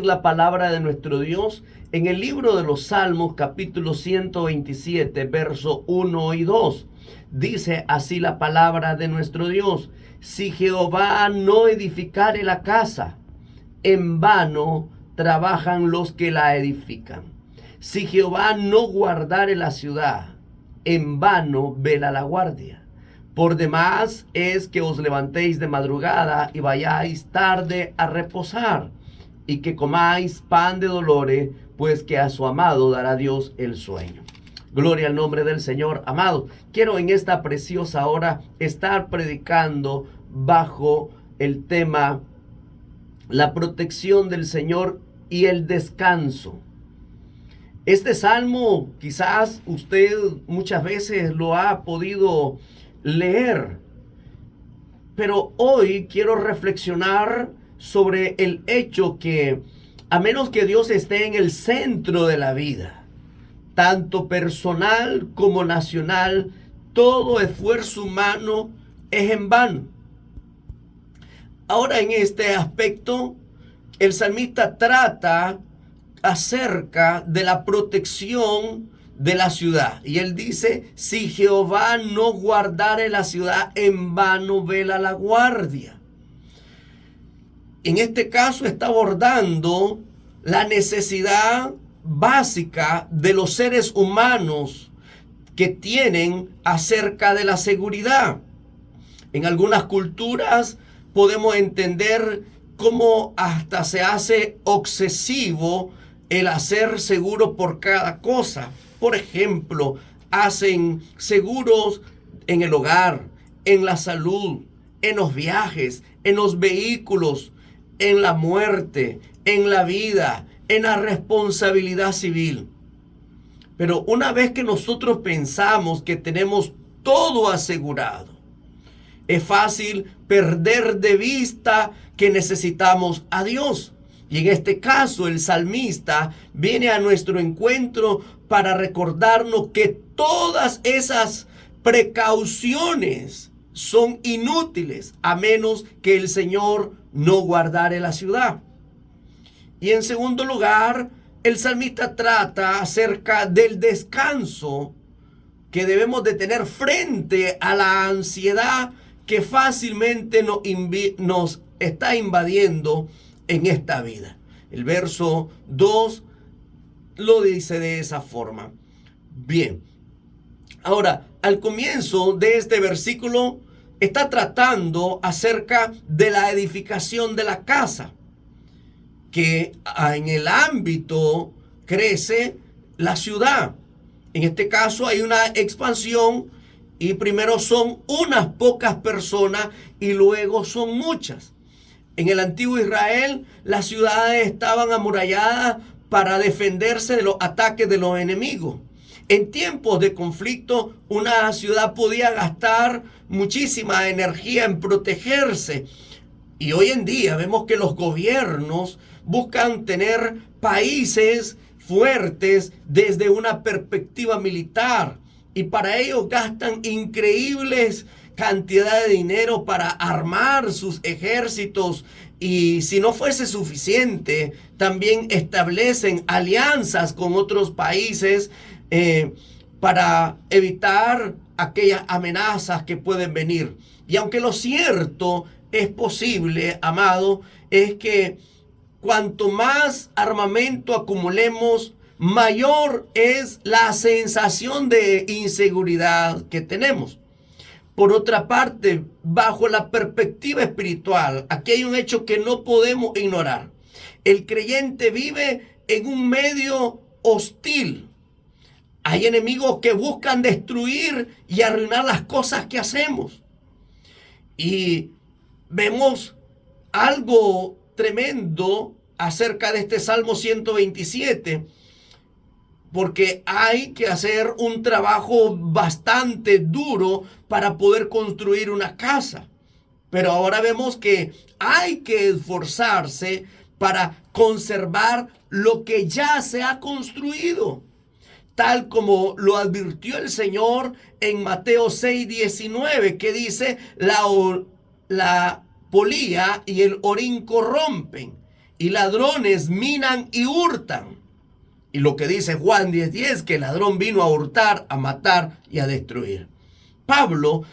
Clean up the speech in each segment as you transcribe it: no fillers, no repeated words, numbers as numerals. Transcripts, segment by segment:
la palabra de nuestro Dios en el libro de los Salmos, capítulo 127, verso 1 y 2. Dice así la palabra de nuestro Dios: si Jehová no edificare la casa, en vano trabajan los que la edifican. Si Jehová no guardare la ciudad, en vano vela la guardia. Por demás es que os levantéis de madrugada y vayáis tarde a reposar, y que comáis pan de dolores, pues que a su amado dará Dios el sueño. Gloria al nombre del Señor. Amado, quiero en esta preciosa hora estar predicando bajo el tema la protección del Señor y el descanso. Este salmo quizás usted muchas veces lo ha podido leer, pero hoy quiero reflexionar sobre el hecho que a menos que Dios esté en el centro de la vida, tanto personal como nacional, todo esfuerzo humano es en vano. Ahora, en este aspecto, el salmista trata acerca de la protección de la ciudad. Y él dice: si Jehová no guardare la ciudad, en vano vela la guardia. En este caso está abordando la necesidad básica de los seres humanos que tienen acerca de la seguridad. En algunas culturas podemos entender cómo hasta se hace obsesivo el hacer seguro por cada cosa. Por ejemplo, hacen seguros en el hogar, en la salud, en los viajes, en los vehículos, en la muerte, en la vida, en la responsabilidad civil. Pero una vez que nosotros pensamos que tenemos todo asegurado, es fácil perder de vista que necesitamos a Dios. Y en este caso el salmista viene a nuestro encuentro para recordarnos que todas esas precauciones son inútiles a menos que el Señor no guardare la ciudad. Y en segundo lugar, el salmista trata acerca del descanso que debemos de tener frente a la ansiedad que fácilmente nos está invadiendo en esta vida. El verso 2 lo dice de esa forma. Bien, ahora al comienzo de este versículo está tratando acerca de la edificación de la casa, que en el ámbito crece la ciudad. En este caso hay una expansión y primero son unas pocas personas y luego son muchas. En el antiguo Israel, las ciudades estaban amuralladas para defenderse de los ataques de los enemigos. En tiempos de conflicto, una ciudad podía gastar muchísima energía en protegerse. Y hoy en día vemos que los gobiernos buscan tener países fuertes desde una perspectiva militar. Y para ello gastan increíbles cantidades de dinero para armar sus ejércitos. Y si no fuese suficiente, también establecen alianzas con otros países para evitar aquellas amenazas que pueden venir. Y aunque lo cierto es posible, amado, es que cuanto más armamento acumulemos, mayor es la sensación de inseguridad que tenemos. Por otra parte, bajo la perspectiva espiritual, aquí hay un hecho que no podemos ignorar. El creyente vive en un medio hostil. Hay enemigos que buscan destruir y arruinar las cosas que hacemos. Y vemos algo tremendo acerca de este Salmo 127, porque hay que hacer un trabajo bastante duro para poder construir una casa. Pero ahora vemos que hay que esforzarse para conservar lo que ya se ha construido, tal como lo advirtió el Señor en Mateo 6:19, que dice: la polía y el orín corrompen, y ladrones minan y hurtan. Y lo que dice Juan 10:10, que el ladrón vino a hurtar, a matar y a destruir. Pablo,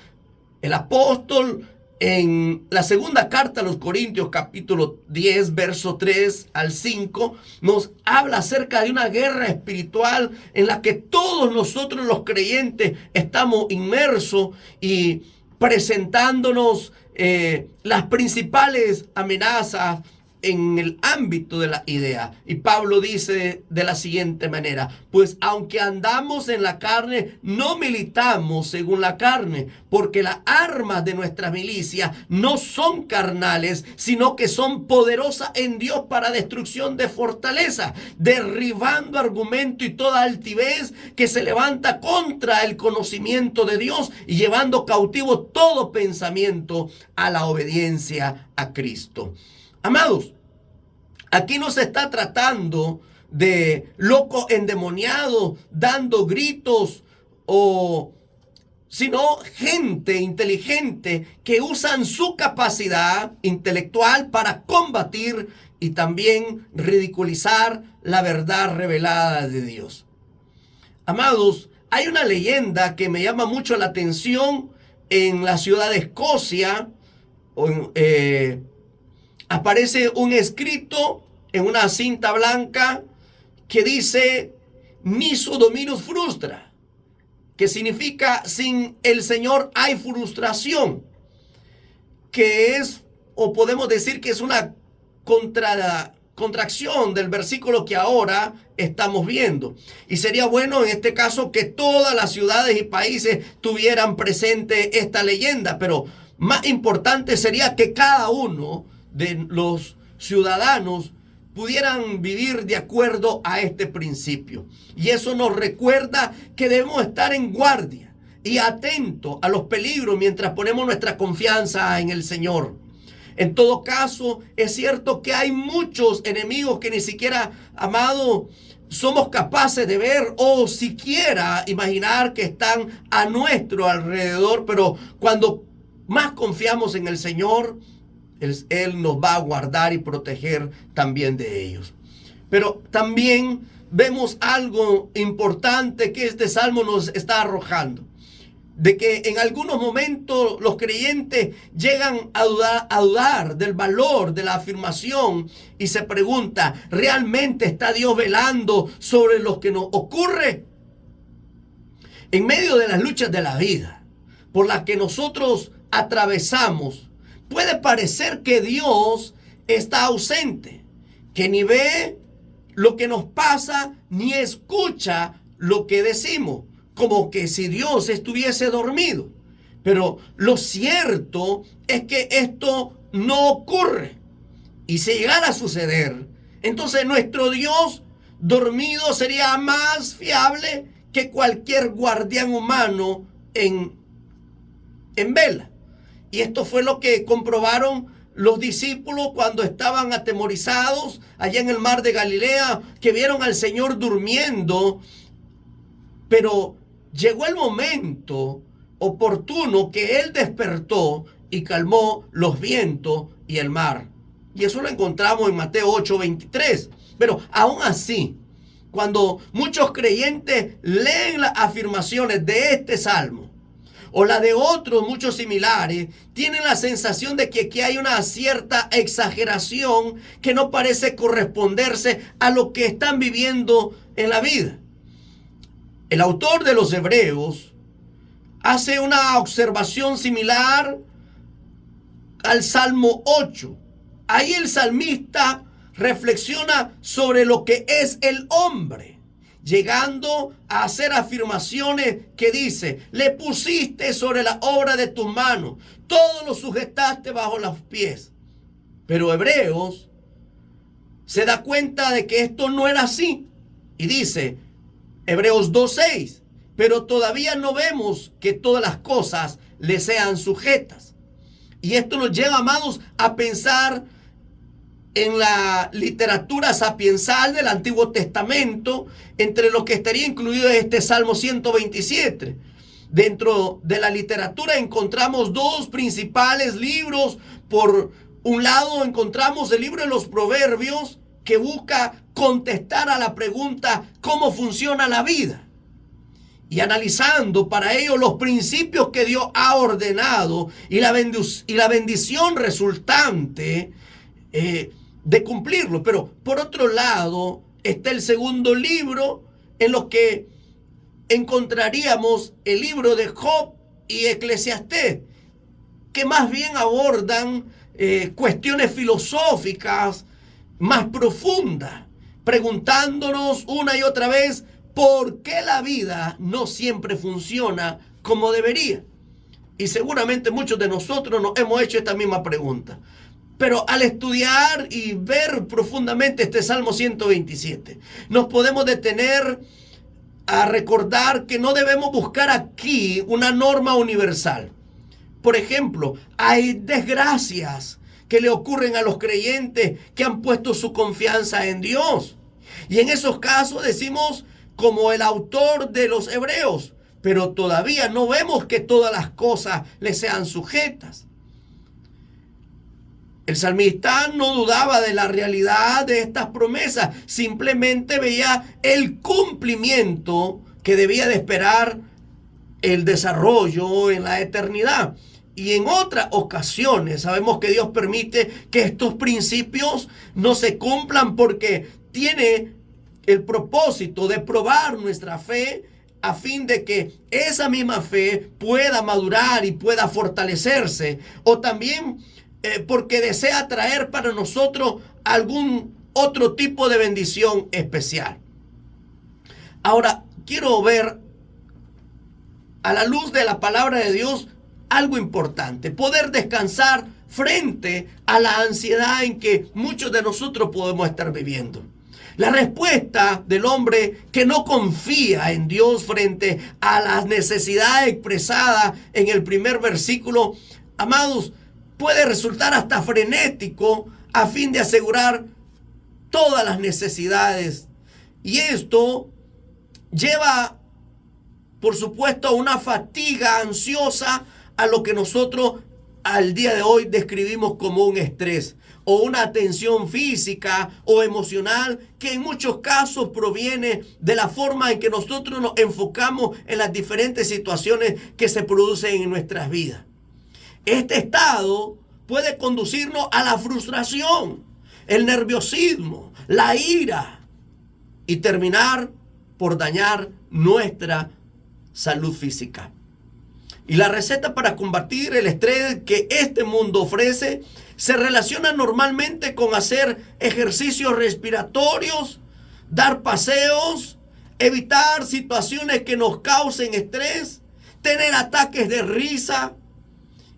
el apóstol, en la segunda carta a los Corintios, capítulo 10, verso 3 al 5, nos habla acerca de una guerra espiritual en la que todos nosotros los creyentes estamos inmersos y presentándonos las principales amenazas en el ámbito de la idea. Y Pablo dice de la siguiente manera: pues aunque andamos en la carne, no militamos según la carne, porque las armas de nuestra milicia no son carnales, sino que son poderosas en Dios para destrucción de fortaleza, derribando argumento y toda altivez que se levanta contra el conocimiento de Dios y llevando cautivo todo pensamiento a la obediencia a Cristo. Amados, aquí no se está tratando de locos endemoniados dando gritos, sino gente inteligente que usan su capacidad intelectual para combatir y también ridiculizar la verdad revelada de Dios. Amados, hay una leyenda que me llama mucho la atención en la ciudad de Escocia. Aparece un escrito en una cinta blanca que dice: Nisi Dominus frustra, que significa sin el Señor hay frustración, que es, o podemos decir que es una contracción del versículo que ahora estamos viendo. Y sería bueno en este caso que todas las ciudades y países tuvieran presente esta leyenda, pero más importante sería que cada uno de los ciudadanos pudieran vivir de acuerdo a este principio. Y eso nos recuerda que debemos estar en guardia y atentos a los peligros mientras ponemos nuestra confianza en el Señor. En todo caso, es cierto que hay muchos enemigos que ni siquiera, amado, somos capaces de ver o siquiera imaginar que están a nuestro alrededor, pero cuando más confiamos en el Señor, Él nos va a guardar y proteger también de ellos. Pero también vemos algo importante que este salmo nos está arrojando: de que en algunos momentos los creyentes llegan a dudar del valor de la afirmación y se pregunta: ¿realmente está Dios velando sobre lo que nos ocurre? En medio de las luchas de la vida por las que nosotros atravesamos, puede parecer que Dios está ausente, que ni ve lo que nos pasa ni escucha lo que decimos, como que si Dios estuviese dormido. Pero lo cierto es que esto no ocurre. Y si llegara a suceder, entonces nuestro Dios dormido sería más fiable que cualquier guardián humano en vela. Y esto fue lo que comprobaron los discípulos cuando estaban atemorizados allá en el mar de Galilea, que vieron al Señor durmiendo. Pero llegó el momento oportuno que Él despertó y calmó los vientos y el mar. Y eso lo encontramos en Mateo 8:23. Pero aún así, cuando muchos creyentes leen las afirmaciones de este salmo o la de otros muchos similares, tienen la sensación de que aquí hay una cierta exageración que no parece corresponderse a lo que están viviendo en la vida. El autor de los Hebreos hace una observación similar al Salmo 8. Ahí el salmista reflexiona sobre lo que es el hombre, llegando a hacer afirmaciones que dice: le pusiste sobre la obra de tus manos, todo lo sujetaste bajo los pies. Pero Hebreos se da cuenta de que esto no era así y dice, Hebreos 2:6, pero todavía no vemos que todas las cosas le sean sujetas. Y esto nos lleva, amados, a pensar en la literatura sapiensal del Antiguo Testamento, entre los que estaría incluido este Salmo 127. Dentro de la literatura encontramos dos principales libros por un lado encontramos el libro de los Proverbios, que busca contestar a la pregunta ¿cómo funciona la vida? Y analizando para ello los principios que Dios ha ordenado y la bendición resultante de cumplirlo. Pero por otro lado está el segundo libro, en lo que encontraríamos el libro de Job y Eclesiastés, que más bien abordan cuestiones filosóficas más profundas, preguntándonos una y otra vez por qué la vida no siempre funciona como debería. Y seguramente muchos de nosotros nos hemos hecho esta misma pregunta. Pero al estudiar y ver profundamente este Salmo 127, nos podemos detener a recordar que no debemos buscar aquí una norma universal. Por ejemplo, hay desgracias que le ocurren a los creyentes que han puesto su confianza en Dios. Y en esos casos decimos, como el autor de los Hebreos, pero todavía no vemos que todas las cosas le sean sujetas. El salmista no dudaba de la realidad de estas promesas, simplemente veía el cumplimiento que debía de esperar el desarrollo en la eternidad. Y en otras ocasiones sabemos que Dios permite que estos principios no se cumplan porque tiene el propósito de probar nuestra fe a fin de que esa misma fe pueda madurar y pueda fortalecerse, o también porque desea traer para nosotros algún otro tipo de bendición especial. Ahora, quiero ver a la luz de la palabra de Dios algo importante: poder descansar frente a la ansiedad en que muchos de nosotros podemos estar viviendo. La respuesta del hombre que no confía en Dios frente a las necesidades expresadas en el primer versículo, amados, puede resultar hasta frenético a fin de asegurar todas las necesidades. Y esto lleva, por supuesto, a una fatiga ansiosa, a lo que nosotros al día de hoy describimos como un estrés o una tensión física o emocional, que en muchos casos proviene de la forma en que nosotros nos enfocamos en las diferentes situaciones que se producen en nuestras vidas. Este estado puede conducirnos a la frustración, el nerviosismo, la ira y terminar por dañar nuestra salud física. Y la receta para combatir el estrés que este mundo ofrece se relaciona normalmente con hacer ejercicios respiratorios, dar paseos, evitar situaciones que nos causen estrés, tener ataques de risa.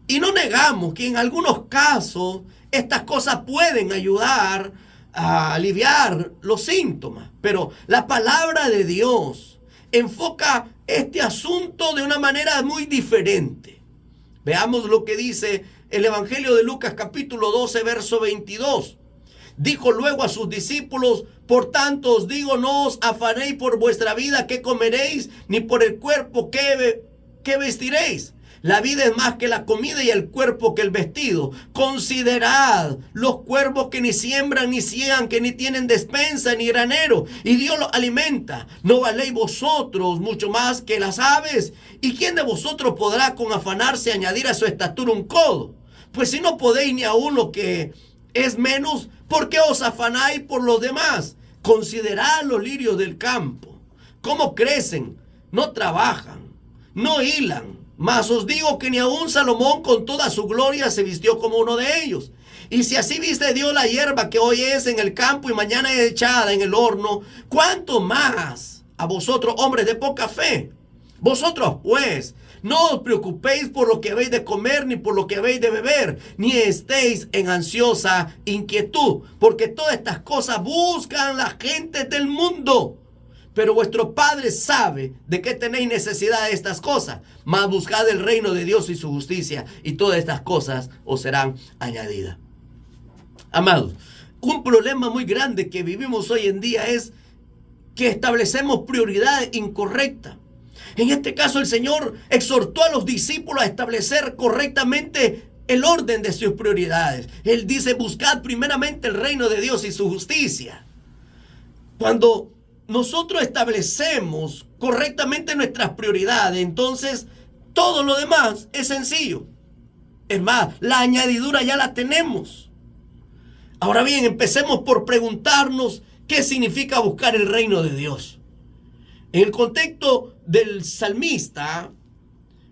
Y no negamos que en algunos casos estas cosas pueden ayudar a aliviar los síntomas, pero la palabra de Dios enfoca este asunto de una manera muy diferente. Veamos lo que dice el Evangelio de Lucas capítulo 12, verso 22. Dijo luego a sus discípulos: por tanto os digo, no os afanéis por vuestra vida qué comeréis, ni por el cuerpo qué vestiréis. La vida es más que la comida y el cuerpo que el vestido. Considerad los cuervos que ni siembran ni ciegan, que ni tienen despensa ni granero, y Dios los alimenta. ¿No valéis vosotros mucho más que las aves? ¿Y quién de vosotros podrá con afanarse añadir a su estatura un codo? Pues si no podéis ni aun lo que es menos, ¿por qué os afanáis por los demás? Considerad los lirios del campo, cómo crecen, no trabajan, no hilan. Mas os digo que ni aun Salomón con toda su gloria se vistió como uno de ellos. Y si así viste Dios la hierba que hoy es en el campo y mañana es echada en el horno, ¿cuánto más a vosotros, hombres de poca fe? Vosotros pues, no os preocupéis por lo que habéis de comer ni por lo que habéis de beber, ni estéis en ansiosa inquietud, porque todas estas cosas buscan las gentes del mundo. Pero vuestro Padre sabe de qué tenéis necesidad de estas cosas. Mas buscad el reino de Dios y su justicia, y todas estas cosas os serán añadidas. Amados, un problema muy grande que vivimos hoy en día es que establecemos prioridades incorrectas. En este caso, el Señor exhortó a los discípulos a establecer correctamente el orden de sus prioridades. Él dice: buscad primeramente el reino de Dios y su justicia. Cuando nosotros establecemos correctamente nuestras prioridades, entonces todo lo demás es sencillo. Es más, la añadidura ya la tenemos. Ahora bien, empecemos por preguntarnos qué significa buscar el reino de Dios. En el contexto del salmista,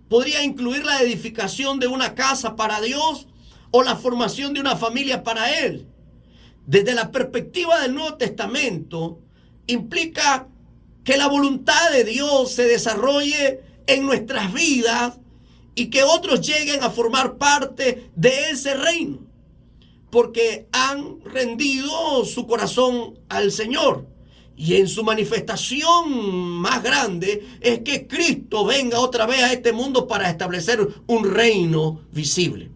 podría incluir la edificación de una casa para Dios o la formación de una familia para Él. Desde la perspectiva del Nuevo Testamento, implica que la voluntad de Dios se desarrolle en nuestras vidas y que otros lleguen a formar parte de ese reino, porque han rendido su corazón al Señor. Y en su manifestación más grande es que Cristo venga otra vez a este mundo para establecer un reino visible.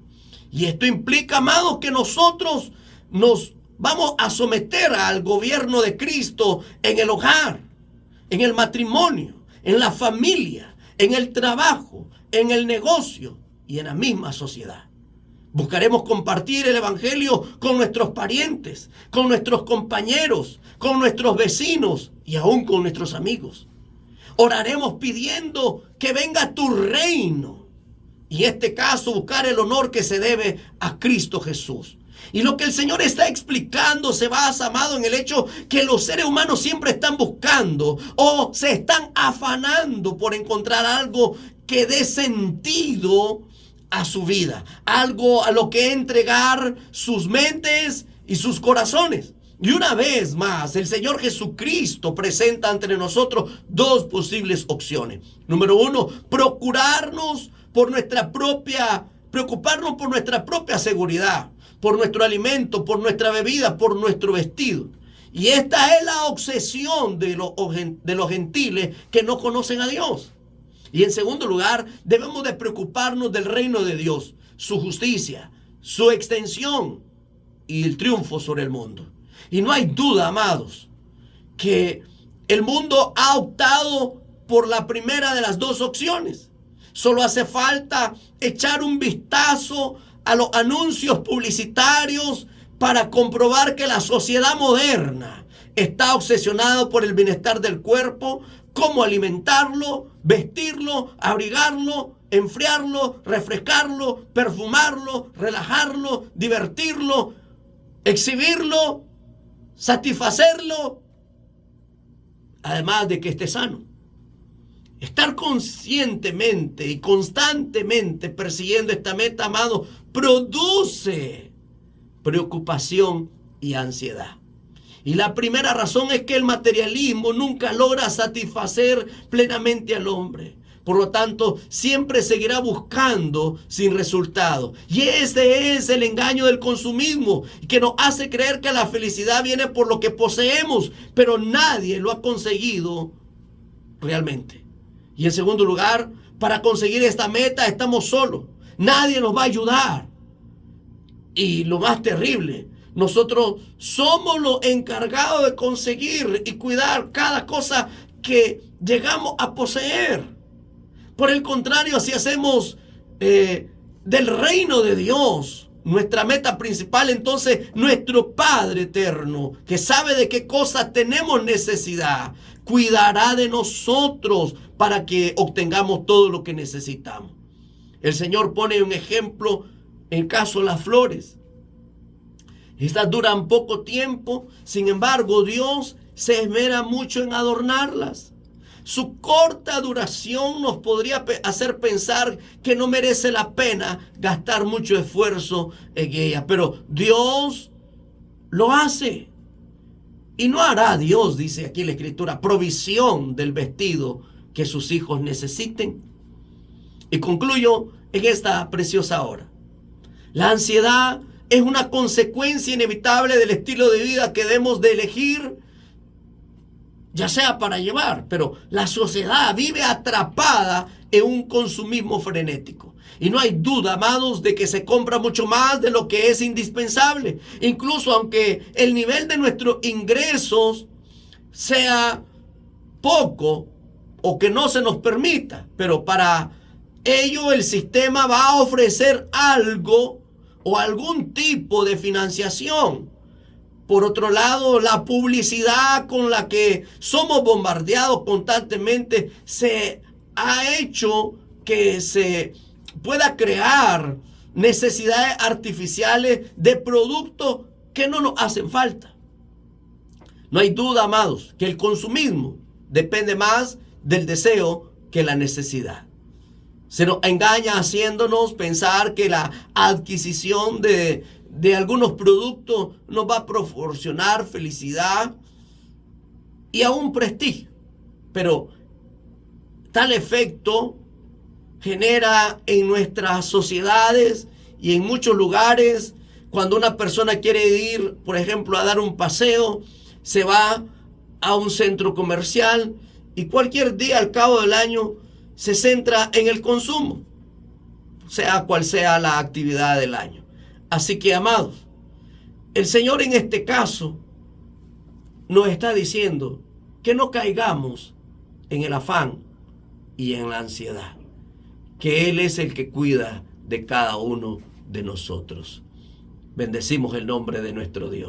Y esto implica, amados, que nosotros nos vamos a someter al gobierno de Cristo en el hogar, en el matrimonio, en la familia, en el trabajo, en el negocio y en la misma sociedad. Buscaremos compartir el evangelio con nuestros parientes, con nuestros compañeros, con nuestros vecinos y aún con nuestros amigos. Oraremos pidiendo que venga tu reino. Y en este caso, buscar el honor que se debe a Cristo Jesús. Y lo que el Señor está explicando se basa, amado, en el hecho que los seres humanos siempre están buscando o se están afanando por encontrar algo que dé sentido a su vida, algo a lo que entregar sus mentes y sus corazones. Y una vez más, el Señor Jesucristo presenta ante nosotros dos posibles opciones. Número uno, preocuparnos por nuestra propia seguridad, por nuestro alimento, por nuestra bebida, por nuestro vestido. Y esta es la obsesión de los gentiles que no conocen a Dios. Y en segundo lugar, debemos de preocuparnos del reino de Dios, su justicia, su extensión y el triunfo sobre el mundo. Y no hay duda, amados, que el mundo ha optado por la primera de las dos opciones. Solo hace falta echar un vistazo a los anuncios publicitarios para comprobar que la sociedad moderna está obsesionada por el bienestar del cuerpo, cómo alimentarlo, vestirlo, abrigarlo, enfriarlo, refrescarlo, perfumarlo, relajarlo, divertirlo, exhibirlo, satisfacerlo, además de que esté sano. Estar conscientemente y constantemente persiguiendo esta meta, amado, produce preocupación y ansiedad. Y la primera razón es que el materialismo nunca logra satisfacer plenamente al hombre. Por lo tanto, siempre seguirá buscando sin resultado. Y ese es el engaño del consumismo, que nos hace creer que la felicidad viene por lo que poseemos, pero nadie lo ha conseguido realmente. Y en segundo lugar, para conseguir esta meta estamos solos. Nadie nos va a ayudar. Y lo más terrible, nosotros somos los encargados de conseguir y cuidar cada cosa que llegamos a poseer. Por el contrario, si hacemos del reino de Dios nuestra meta principal, entonces nuestro Padre eterno, que sabe de qué cosas tenemos necesidad, cuidará de nosotros para que obtengamos todo lo que necesitamos. El Señor pone un ejemplo en caso de las flores. Estas duran poco tiempo, sin embargo, Dios se esmera mucho en adornarlas. Su corta duración nos podría hacer pensar que no merece la pena gastar mucho esfuerzo en ella, pero Dios lo hace. Y no hará Dios, dice aquí la Escritura, provisión del vestido que sus hijos necesiten. Y concluyo en esta preciosa hora. La ansiedad es una consecuencia inevitable del estilo de vida que debemos de elegir, ya sea para llevar, pero la sociedad vive atrapada en un consumismo frenético. Y no hay duda, amados, de que se compra mucho más de lo que es indispensable. Incluso aunque el nivel de nuestros ingresos sea poco o que no se nos permita, pero para el sistema va a ofrecer algo o algún tipo de financiación. Por otro lado, la publicidad con la que somos bombardeados constantemente se ha hecho que se pueda crear necesidades artificiales de productos que no nos hacen falta. No hay duda, amados, que el consumismo depende más del deseo que la necesidad. Se nos engaña haciéndonos pensar que la adquisición de algunos productos nos va a proporcionar felicidad y aún prestigio. Pero tal efecto genera en nuestras sociedades y en muchos lugares, cuando una persona quiere ir, por ejemplo, a dar un paseo, se va a un centro comercial y cualquier día al cabo del año se centra en el consumo, sea cual sea la actividad del año. Así que, amados, el Señor en este caso nos está diciendo que no caigamos en el afán y en la ansiedad, que Él es el que cuida de cada uno de nosotros. Bendecimos el nombre de nuestro Dios.